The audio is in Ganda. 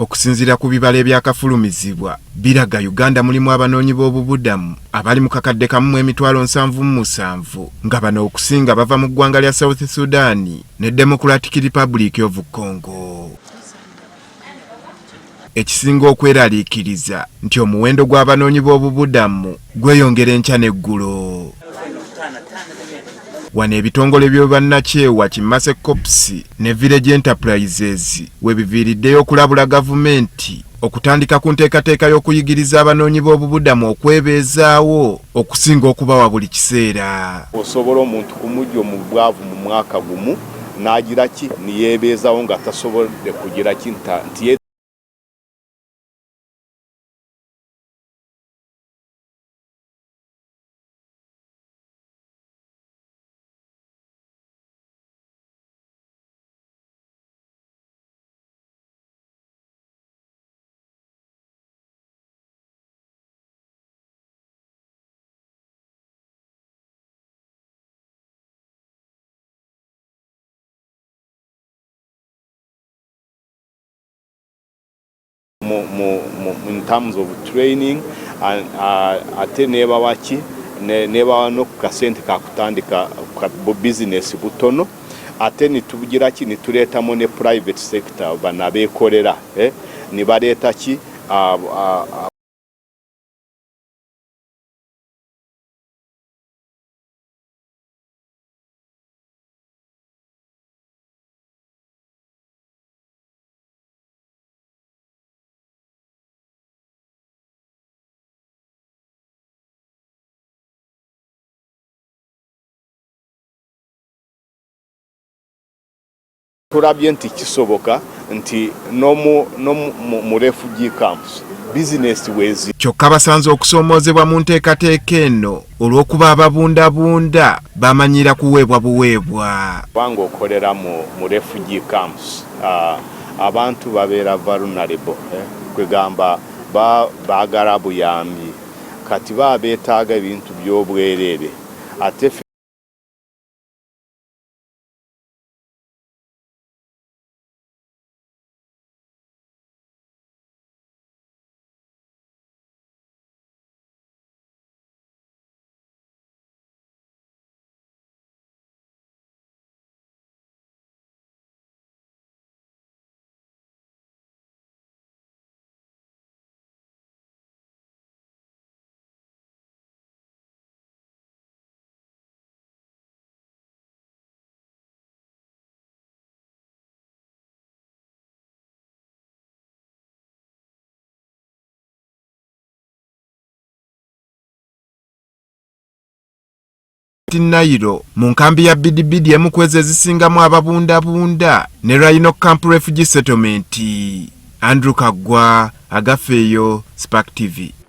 okusinziira ku bibala ebyakafulumizibwa biraga Uganda mulimu abanoonyi b'obubudamu abali mu kakadde kamu 77,000 nga bano okusinga bava mu ggwanga lya South Sudan ne Democratic Republic of Congo. Ekisinga okweraliikiriza nti omuwendo gw'abanoonyi b'obubudamu gweyongera enkya n'eggulo. Wano ebitongole by'e Bannakyewa, Kimase Corps ne Village Enterprises we biviiriddeyo okulabula gavumenti okutandika ku nteekateeka y'okuyigiriza abanoonyi b'obubudamu okwebeezaawo okusinga okubawa buli kiseera. Osobola omuntu kumujja mu bwavu mu mwaka gumu n'agira ki niyeebeezaawo nga tasobodde kugira ki nti in terms of training and ate nebawaki nebawa no kasente kakutandika business butono ate nitubugira ki nituleetamu ne private sector banabeekolera nibaleeta ki tulabye nti kisoboka nti no mu refugee camps business wezi kyokka basanze okusoomoozebwa mu nteekateeka eno olw'okuba ababundabunda bamanyira kuweebwa buweebwa. Kubanga okolera mu refugee camps abantu babeera vulnerable kwegamba baagala buyambi kati beetaaga ebintu by'obwereere ate Nairo mu nkambi ya Bidibidi emu kwezi ezisingamu ababundabunda ne Rhino Camp Refugee Settlement. Andrew Kagwa, Agafeyo, Spark TV.